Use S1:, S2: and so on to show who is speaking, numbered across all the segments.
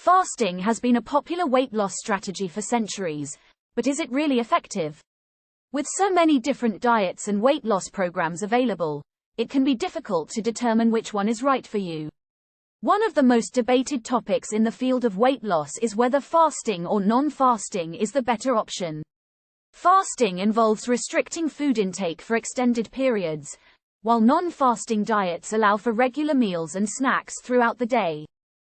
S1: Fasting has been a popular weight loss strategy for centuries, but is it really effective? With so many different diets and weight loss programs available, it can be difficult to determine which one is right for you. One of the most debated topics in the field of weight loss is whether fasting or non-fasting is the better option. Fasting involves restricting food intake for extended periods, while non-fasting diets allow for regular meals and snacks throughout the day.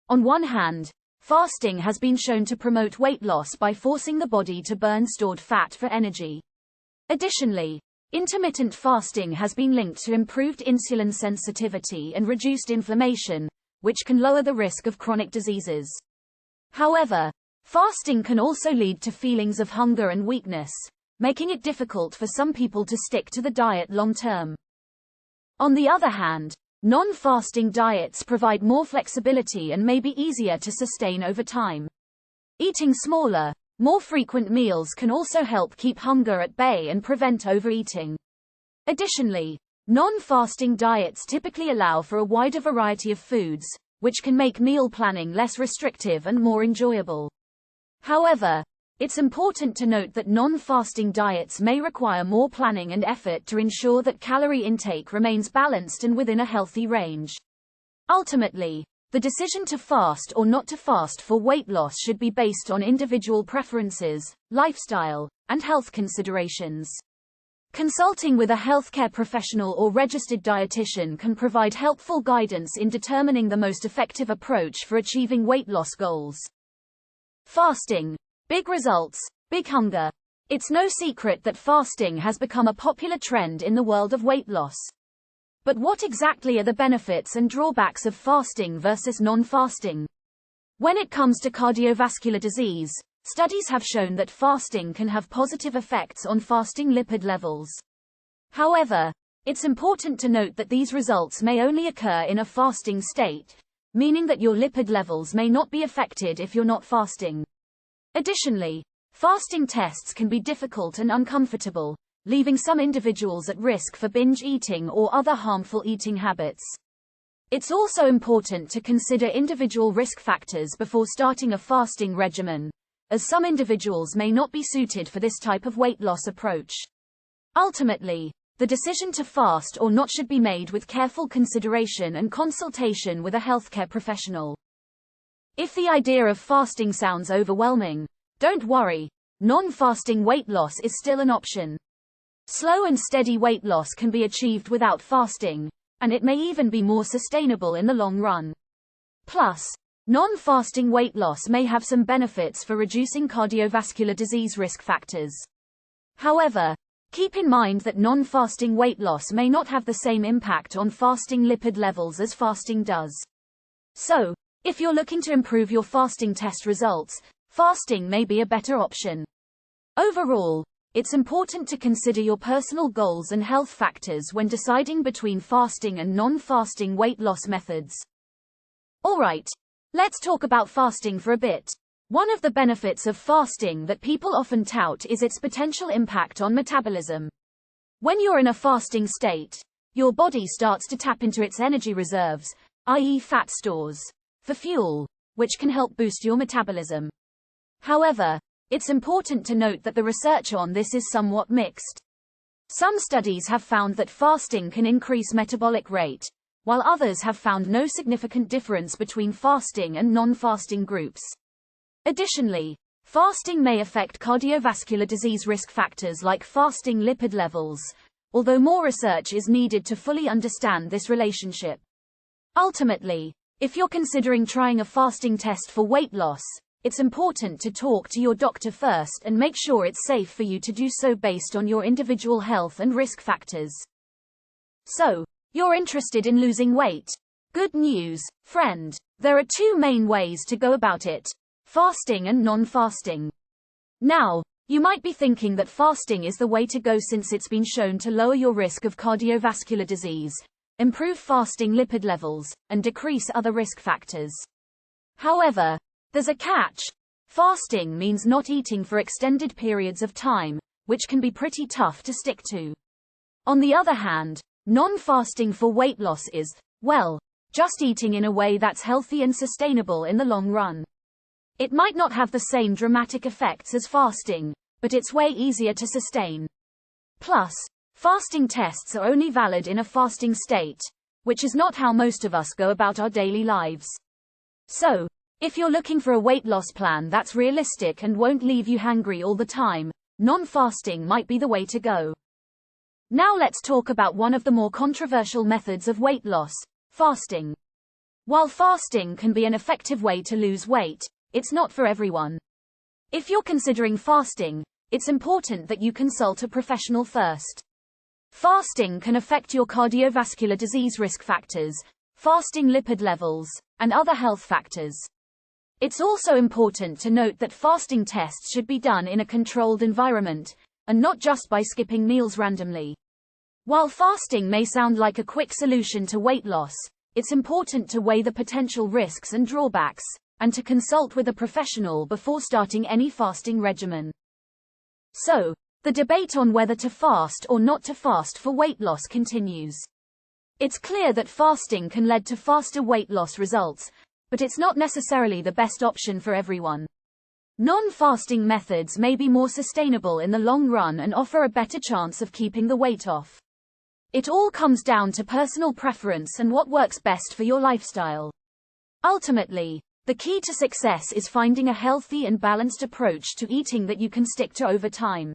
S1: On one hand, fasting has been shown to promote weight loss by forcing the body to burn stored fat for energy. Additionally, intermittent fasting has been linked to improved insulin sensitivity and reduced inflammation, which can lower the risk of chronic diseases. However, fasting can also lead to feelings of hunger and weakness, making it difficult for some people to stick to the diet long term. On the other hand, non-fasting diets provide more flexibility and may be easier to sustain over time. Eating smaller, more frequent meals can also help keep hunger at bay and prevent overeating. Additionally, non-fasting diets typically allow for a wider variety of foods, which can make meal planning less restrictive and more enjoyable. However, it's important to note that non-fasting diets may require more planning and effort to ensure that calorie intake remains balanced and within a healthy range. Ultimately, the decision to fast or not to fast for weight loss should be based on individual preferences, lifestyle, and health considerations. Consulting with a healthcare professional or registered dietitian can provide helpful guidance in determining the most effective approach for achieving weight loss goals. Fasting. Big results, big hunger. It's no secret that fasting has become a popular trend in the world of weight loss. But what exactly are the benefits and drawbacks of fasting versus non-fasting? When it comes to cardiovascular disease, studies have shown that fasting can have positive effects on fasting lipid levels. However, it's important to note that these results may only occur in a fasting state, meaning that your lipid levels may not be affected if you're not fasting. Additionally, fasting tests can be difficult and uncomfortable, leaving some individuals at risk for binge eating or other harmful eating habits. It's also important to consider individual risk factors before starting a fasting regimen, as some individuals may not be suited for this type of weight loss approach. Ultimately, the decision to fast or not should be made with careful consideration and consultation with a healthcare professional. If the idea of fasting sounds overwhelming, don't worry, non-fasting weight loss is still an option. Slow and steady weight loss can be achieved without fasting, and it may even be more sustainable in the long run. Plus, non-fasting weight loss may have some benefits for reducing cardiovascular disease risk factors. However, keep in mind that non-fasting weight loss may not have the same impact on fasting lipid levels as fasting does. So, if you're looking to improve your fasting test results, fasting may be a better option. Overall, it's important to consider your personal goals and health factors when deciding between fasting and non-fasting weight loss methods. Alright, let's talk about fasting for a bit. One of the benefits of fasting that people often tout is its potential impact on metabolism. When you're in a fasting state, your body starts to tap into its energy reserves, i.e. fat stores, for fuel, which can help boost your metabolism. However, it's important to note that the research on this is somewhat mixed. Some studies have found that fasting can increase metabolic rate, while others have found no significant difference between fasting and non-fasting groups. Additionally, fasting may affect cardiovascular disease risk factors like fasting lipid levels, although more research is needed to fully understand this relationship. Ultimately, if you're considering trying a fasting test for weight loss, it's important to talk to your doctor first and make sure it's safe for you to do so based on your individual health and risk factors. So, you're interested in losing weight? Good news, friend. There are two main ways to go about it: fasting and non-fasting. Now, you might be thinking that fasting is the way to go since it's been shown to lower your risk of cardiovascular disease, improve fasting lipid levels, and decrease other risk factors. However, there's a catch. Fasting means not eating for extended periods of time, which can be pretty tough to stick to. On the other hand, non-fasting for weight loss is, well, just eating in a way that's healthy and sustainable in the long run. It might not have the same dramatic effects as fasting, but it's way easier to sustain. Plus, fasting tests are only valid in a fasting state, which is not how most of us go about our daily lives. So, if you're looking for a weight loss plan that's realistic and won't leave you hangry all the time, non-fasting might be the way to go. Now let's talk about one of the more controversial methods of weight loss, fasting. While fasting can be an effective way to lose weight, it's not for everyone. If you're considering fasting, it's important that you consult a professional first. Fasting can affect your cardiovascular disease risk factors, fasting lipid levels, and other health factors. It's also important to note that fasting tests should be done in a controlled environment, and not just by skipping meals randomly. While fasting may sound like a quick solution to weight loss, it's important to weigh the potential risks and drawbacks, and to consult with a professional before starting any fasting regimen. So, the debate on whether to fast or not to fast for weight loss continues. It's clear that fasting can lead to faster weight loss results, but it's not necessarily the best option for everyone. Non-fasting methods may be more sustainable in the long run and offer a better chance of keeping the weight off. It all comes down to personal preference and what works best for your lifestyle. Ultimately, the key to success is finding a healthy and balanced approach to eating that you can stick to over time.